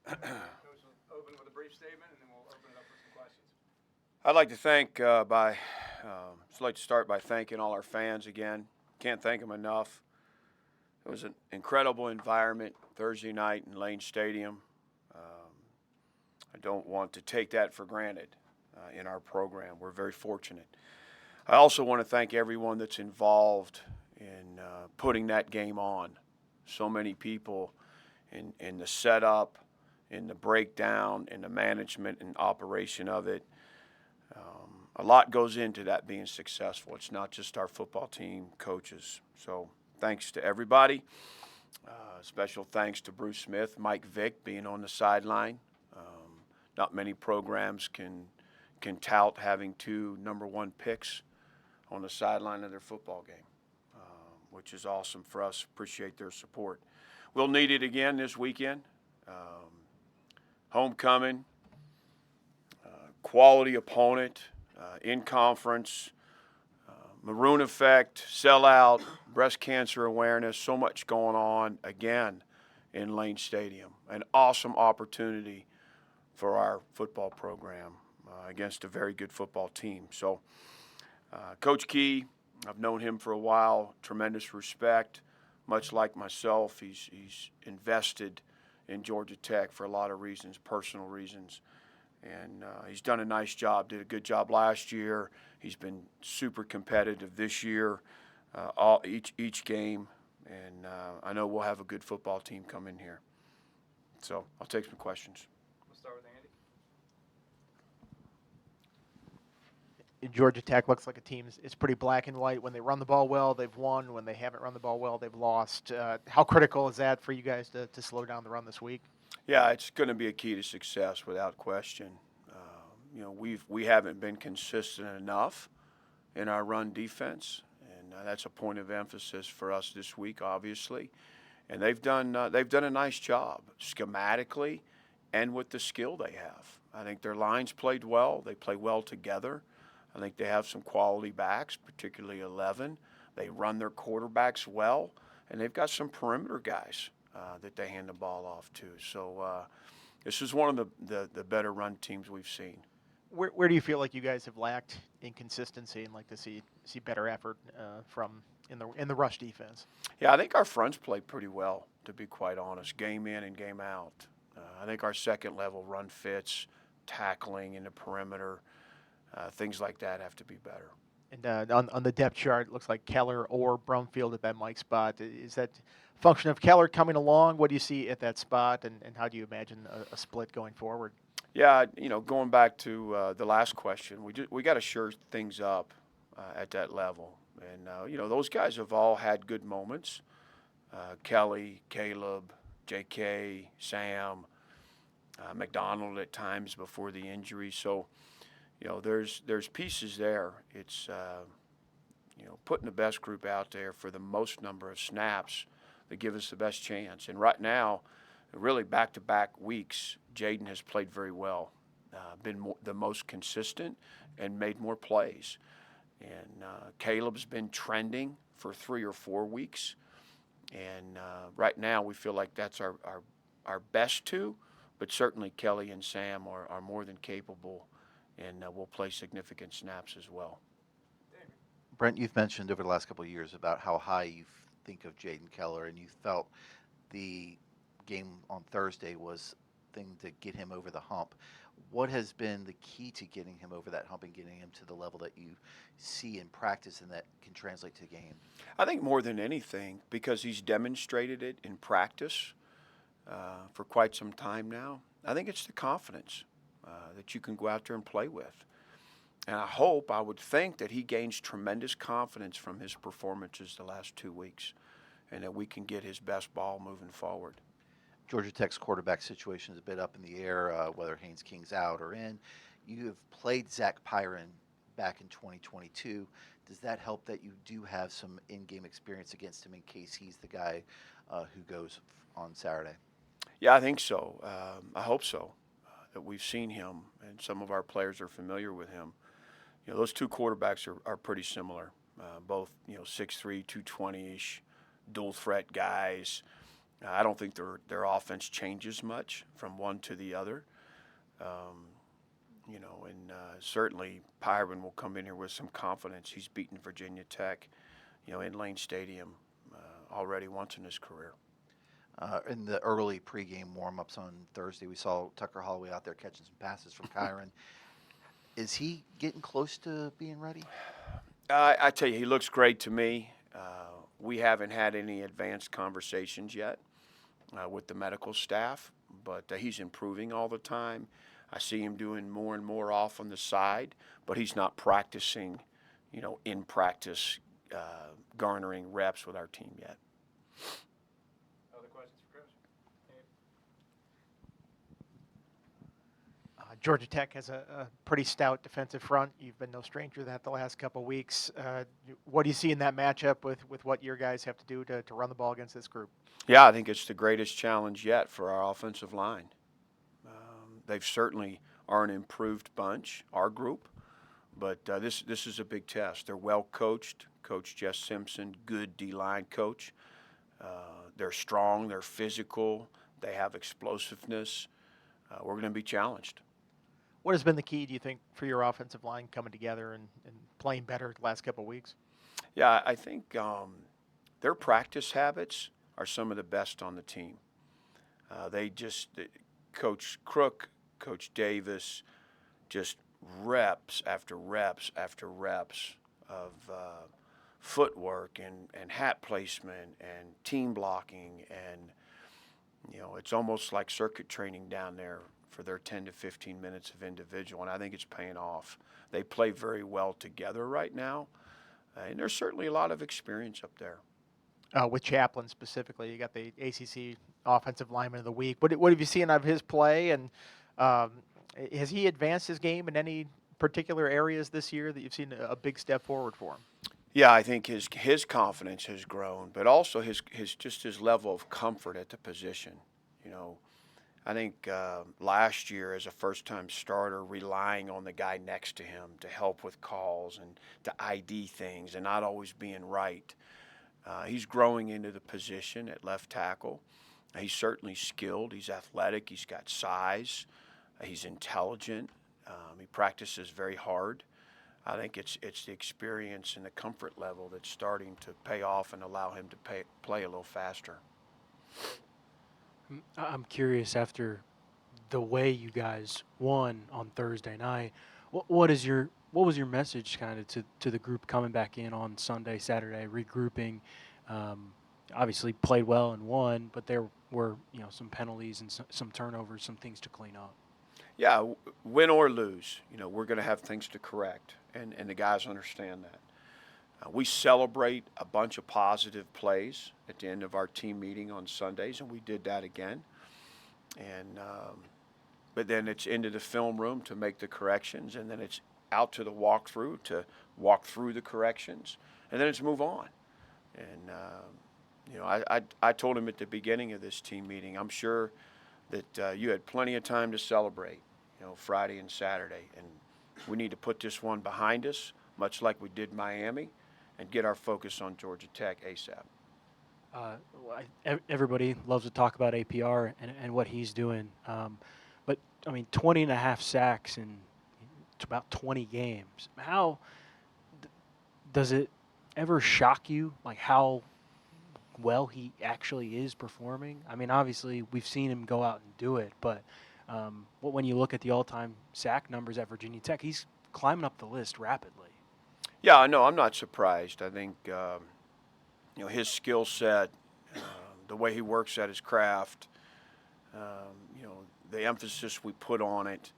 Coach will open with a brief statement, and then we'll open it up for some questions. I'd like to just like to start by thanking all our fans again. Can't thank them enough. It was an incredible environment Thursday night in Lane Stadium. I don't want to take that for granted in our program. We're very fortunate. I also want to thank everyone that's involved in putting that game on. So many people in the setup, in the breakdown, in the management and operation of it. A lot goes into that being successful. It's not just our football team, coaches. So thanks to everybody. Special thanks to Bruce Smith, Mike Vick being on the sideline. Not many programs can tout having two number one picks on the sideline of their football game, which is awesome for us. Appreciate their support. We'll need it again this weekend. Homecoming, quality opponent, in conference, Maroon Effect, sellout, breast cancer awareness, so much going on again in Lane Stadium. An awesome opportunity for our football program against a very good football team. So, Coach Key, I've known him for a while, tremendous respect. Much like myself, he's invested in Georgia Tech for a lot of reasons, personal reasons. And he's done a nice job, did a good job last year. He's been super competitive this year, each game. And I know we'll have a good football team come in here. So I'll take some questions. We'll start with Andy. Georgia Tech looks like a team is pretty black and white. When they run the ball well, they've won. When they haven't run the ball well, they've lost. How critical is that for you guys to slow down the run this week? Yeah, it's going to be a key to success without question. We haven't been consistent enough in our run defense, and that's a point of emphasis for us this week, obviously. And they've done a nice job schematically and with the skill they have. I think their lines played well. They play well together. I think they have some quality backs, particularly 11. They run their quarterbacks well, and they've got some perimeter guys that they hand the ball off to. So this is one of the better run teams we've seen. Where do you feel like you guys have lacked in consistency and like to see better effort from in the rush defense? Yeah, I think our fronts play pretty well, to be quite honest, game in and game out. I think our second level run fits, tackling in the perimeter, things like that have to be better. And on the depth chart, it looks like Keller or Brumfield at that Mike spot. Is that a function of Keller coming along? What do you see at that spot, and how do you imagine a split going forward? Yeah, going back to the last question, we got to shore things up at that level. And, those guys have all had good moments. Kelly, Caleb, J.K., Sam, McDonald at times before the injury. So, there's pieces there. It's, putting the best group out there for the most number of snaps that give us the best chance. And right now, really back-to-back weeks, Jaden has played very well, been the most consistent and made more plays. And Caleb's been trending for 3 or 4 weeks. And right now we feel like that's our best two, but certainly Kelly and Sam are more than capable and will play significant snaps as well. Brent, you've mentioned over the last couple of years about how high you think of Jaden Keller, and you felt the game on Thursday was thing to get him over the hump. What has been the key to getting him over that hump and getting him to the level that you see in practice and that can translate to the game? I think more than anything, because he's demonstrated it in practice for quite some time now, I think it's the confidence that you can go out there and play with. And I would think that he gains tremendous confidence from his performances the last 2 weeks and that we can get his best ball moving forward. Georgia Tech's quarterback situation is a bit up in the air, whether Haynes King's out or in. You have played Zach Pyron back in 2022. Does that help that you do have some in-game experience against him in case he's the guy who goes on Saturday? Yeah, I think so. I hope so, that we've seen him and some of our players are familiar with him. Those two quarterbacks are pretty similar, both 6'3", 220-ish, dual threat guys. I don't think their offense changes much from one to the other. And certainly Pyron will come in here with some confidence. He's beaten Virginia Tech, in Lane Stadium already once in his career. In the early pregame warm-ups on Thursday, we saw Tucker Holloway out there catching some passes from Kyron. Is he getting close to being ready? I tell you, he looks great to me. We haven't had any advanced conversations yet with the medical staff, but he's improving all the time. I see him doing more and more off on the side, but he's not practicing, in practice, garnering reps with our team yet. Other questions for Chris? Georgia Tech has a pretty stout defensive front. You've been no stranger to that the last couple of weeks. What do you see in that matchup with what your guys have to do to run the ball against this group? Yeah, I think it's the greatest challenge yet for our offensive line. They've certainly are an improved bunch, our group, but this is a big test. They're well coached. Coach Jess Simpson, good D-line coach. They're strong. They're physical. They have explosiveness. We're going to be challenged. What has been the key, do you think, for your offensive line coming together and playing better the last couple of weeks? Yeah, I think their practice habits are some of the best on the team. Coach Crook, Coach Davis, just reps after reps after reps of footwork and hat placement and team blocking. And, it's almost like circuit training down there for their 10 to 15 minutes of individual, and I think it's paying off. They play very well together right now, and there's certainly a lot of experience up there. With Chaplin specifically, you got the ACC Offensive Lineman of the Week. What have you seen of his play, and has he advanced his game in any particular areas this year that you've seen a big step forward for him? Yeah, I think his confidence has grown, but also his level of comfort at the position. I think last year as a first-time starter, relying on the guy next to him to help with calls and to ID things and not always being right. He's growing into the position at left tackle. He's certainly skilled. He's athletic. He's got size. He's intelligent. He practices very hard. I think it's the experience and the comfort level that's starting to pay off and allow him to play a little faster. I'm curious, after the way you guys won on Thursday night, what was your message kind of to the group coming back in on Sunday, Saturday, regrouping? Obviously played well and won, but there were some penalties and some turnovers, some things to clean up. Yeah, win or lose, we're going to have things to correct, and the guys understand that. We celebrate a bunch of positive plays at the end of our team meeting on Sundays, and we did that again. And but then it's into the film room to make the corrections, and then it's out to the walkthrough to walk through the corrections, and then it's move on. And I told him at the beginning of this team meeting, I'm sure that you had plenty of time to celebrate, Friday and Saturday, and we need to put this one behind us, much like we did Miami, and get our focus on Georgia Tech ASAP. Everybody loves to talk about APR and what he's doing. But, 20 and a half sacks in about 20 games. How does it ever shock you, like how well he actually is performing? Obviously, we've seen him go out and do it, but when you look at the all-time sack numbers at Virginia Tech, he's climbing up the list rapidly. Yeah, no, I'm not surprised. I think, his skill set, the way he works at his craft, the emphasis we put on it.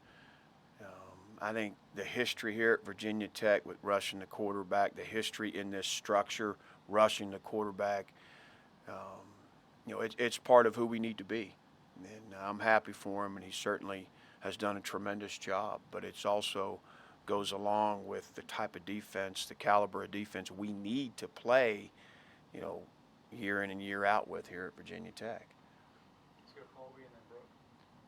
I think the history here at Virginia Tech with rushing the quarterback, the history in this structure, rushing the quarterback, it's part of who we need to be. And I'm happy for him, and he certainly has done a tremendous job. But it's also goes along with the type of defense, the caliber of defense we need to play, year in and year out with here at Virginia Tech. Let's go Colby and then Brooke.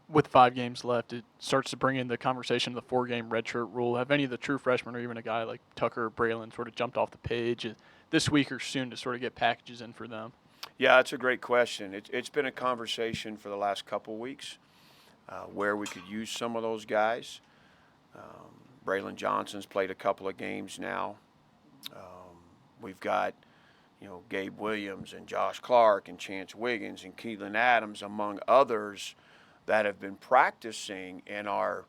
With 5 games left, it starts to bring in the conversation of the 4-game redshirt rule. Have any of the true freshmen or even a guy like Tucker or Braylon sort of jumped off the page this week or soon to sort of get packages in for them? Yeah, that's a great question. It's been a conversation for the last couple weeks where we could use some of those guys. Braylon Johnson's played a couple of games now. We've got, Gabe Williams and Josh Clark and Chance Wiggins and Keelan Adams, among others, that have been practicing and are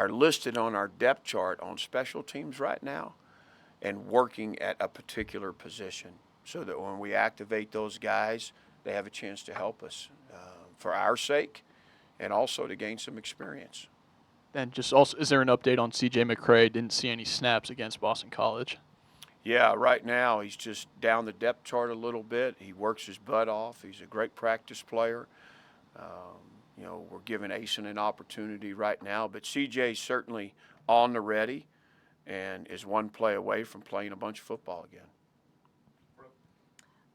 listed on our depth chart on special teams right now and working at a particular position so that when we activate those guys, they have a chance to help us for our sake and also to gain some experience. And just also, is there an update on C.J. McCray? Didn't see any snaps against Boston College. Yeah, right now he's just down the depth chart a little bit. He works his butt off. He's a great practice player. We're giving Asen an opportunity right now, but CJ's certainly on the ready and is one play away from playing a bunch of football again.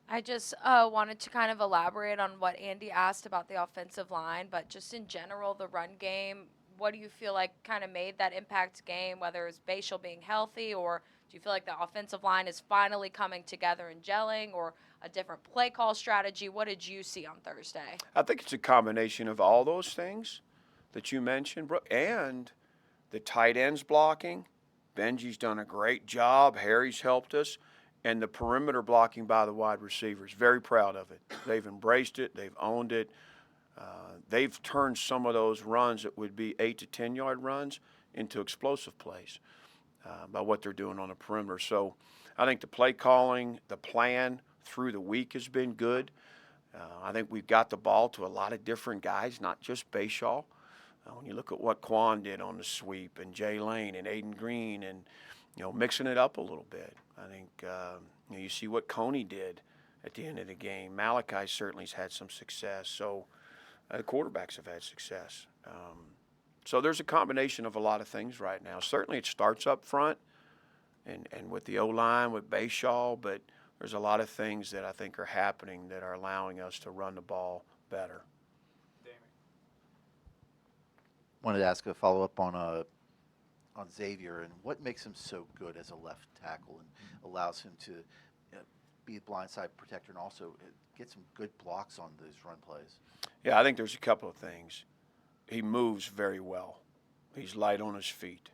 I just wanted to kind of elaborate on what Andy asked about the offensive line, but just in general, the run game, what do you feel like kind of made that impact game, whether it's Bashal being healthy, or do you feel like the offensive line is finally coming together and gelling, or a different play call strategy? What did you see on Thursday? I think it's a combination of all those things that you mentioned, Brooke, and the tight ends blocking. Benji's done a great job. Harry's helped us. And the perimeter blocking by the wide receivers. Very proud of it. They've embraced it. They've owned it. They've turned some of those runs that would be 8 to 10 yard runs into explosive plays by what they're doing on the perimeter. So I think the play calling, the plan through the week has been good. I think we've got the ball to a lot of different guys, not just Bashal. When you look at what Quan did on the sweep and Jay Lane and Aiden Green and, mixing it up a little bit. I think you see what Coney did at the end of the game. Malachi certainly has had some success. So the quarterbacks have had success. So there's a combination of a lot of things right now. Certainly it starts up front and with the O-line, with Bashal, but there's a lot of things that I think are happening that are allowing us to run the ball better. Wanted to ask a follow-up on Xavier and what makes him so good as a left tackle and allows him to be a blindside protector and also get some good blocks on those run plays. Yeah, I think there's a couple of things. He moves very well. He's light on his feet.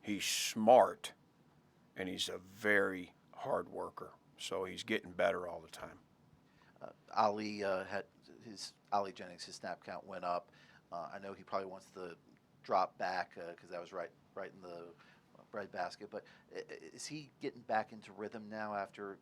He's smart, and he's a very hard worker. So he's getting better all the time. Ali Jennings, his snap count went up. I know he probably wants to drop back because that was right in the breadbasket. But is he getting back into rhythm now after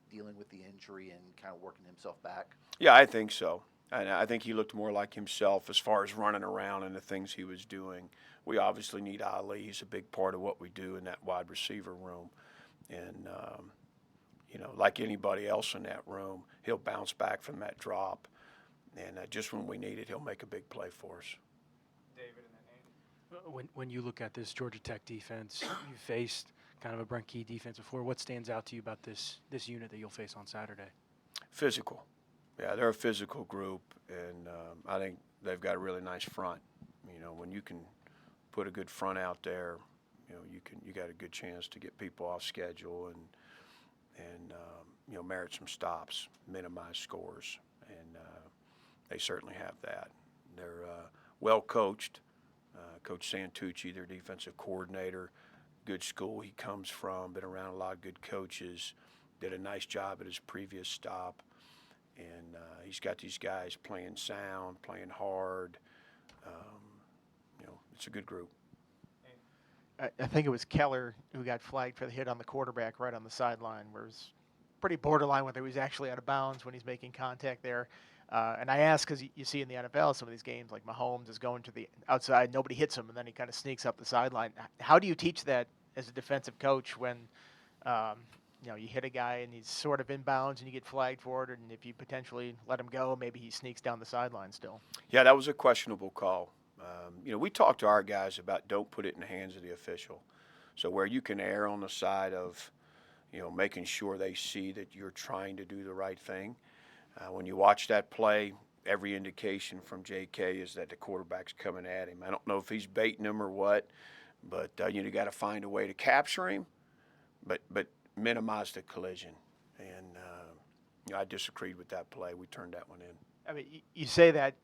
dealing with the injury and kind of working himself back? Yeah, I think so. And I think he looked more like himself as far as running around and the things he was doing. We obviously need Ali. He's a big part of what we do in that wide receiver room. And, like anybody else in that room, he'll bounce back from that drop. And just when we need it, he'll make a big play for us. David and then Andy. When you look at this Georgia Tech defense, you faced kind of a Brent Pry defense before. What stands out to you about this unit that you'll face on Saturday? Physical. Yeah, they're a physical group, and I think they've got a really nice front. When you can put a good front out there, you got a good chance to get people off schedule and merit some stops, minimize scores, and they certainly have that. They're well coached. Coach Santucci, their defensive coordinator, good school he comes from, been around a lot of good coaches, did a nice job at his previous stop. And he's got these guys playing sound, playing hard. It's a good group. I think it was Keller who got flagged for the hit on the quarterback right on the sideline, where it was pretty borderline whether he was actually out of bounds when he's making contact there. And I asked because you see in the NFL some of these games, like Mahomes is going to the outside, nobody hits him, and then he kind of sneaks up the sideline. How do you teach that as a defensive coach when you hit a guy and he's sort of inbounds and you get flagged for it, and if you potentially let him go, maybe he sneaks down the sideline still? Yeah, that was a questionable call. We talked to our guys about don't put it in the hands of the official. So where you can err on the side of, making sure they see that you're trying to do the right thing. When you watch that play, every indication from JK is that the quarterback's coming at him. I don't know if he's baiting him or what, but you got to find a way to capture him, but minimize the collision. And I disagreed with that play. We turned that one in. I mean, you say that.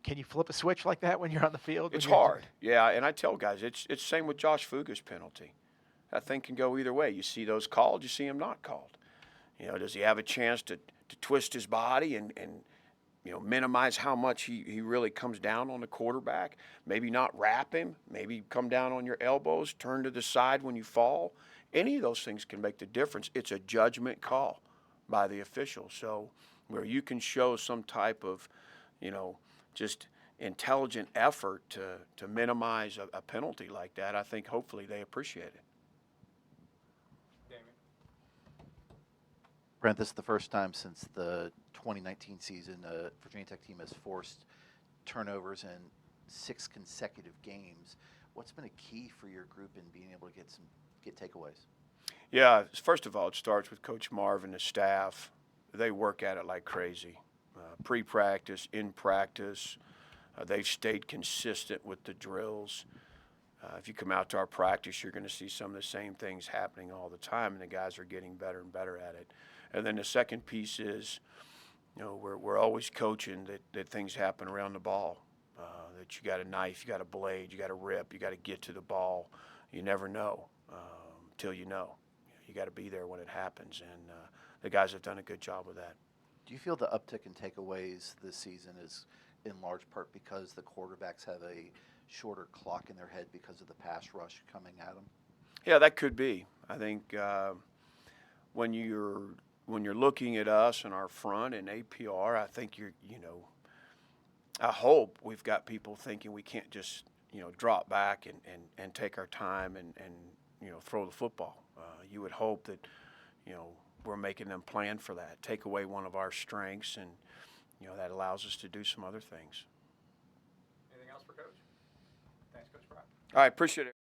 Can you flip a switch like that when you're on the field? It's When you're- hard, yeah. And I tell guys, it's same with Josh Fuga's penalty. That thing can go either way. You see those called, you see them not called. Does he have a chance to twist his body and minimize how much he really comes down on the quarterback? Maybe not wrap him. Maybe come down on your elbows, turn to the side when you fall. Any of those things can make the difference. It's a judgment call by the official. So where you can show some type of, just intelligent effort to minimize a penalty like that, I think hopefully they appreciate it. Damien. Brent, this is the first time since the 2019 season Virginia Tech team has forced turnovers in 6 consecutive games. What's been a key for your group in being able to get takeaways? Yeah, first of all, it starts with Coach Marv and the staff. They work at it like crazy. Pre-practice, in practice, they've stayed consistent with the drills. If you come out to our practice, you're going to see some of the same things happening all the time, and the guys are getting better and better at it. And then the second piece is, we're always coaching that things happen around the ball, that you got a knife, you got a blade, you got a rip, you got to get to the ball. You never know till you know. You got to be there when it happens, and the guys have done a good job with that. Do you feel the uptick in takeaways this season is in large part because the quarterbacks have a shorter clock in their head because of the pass rush coming at them? Yeah, that could be. I think when you're looking at us and our front and APR, I think I hope we've got people thinking we can't just drop back and take our time and throw the football. You would hope that we're making them plan for that, take away one of our strengths, and that allows us to do some other things. Anything else for Coach? Thanks, Coach Pry. All right, appreciate it.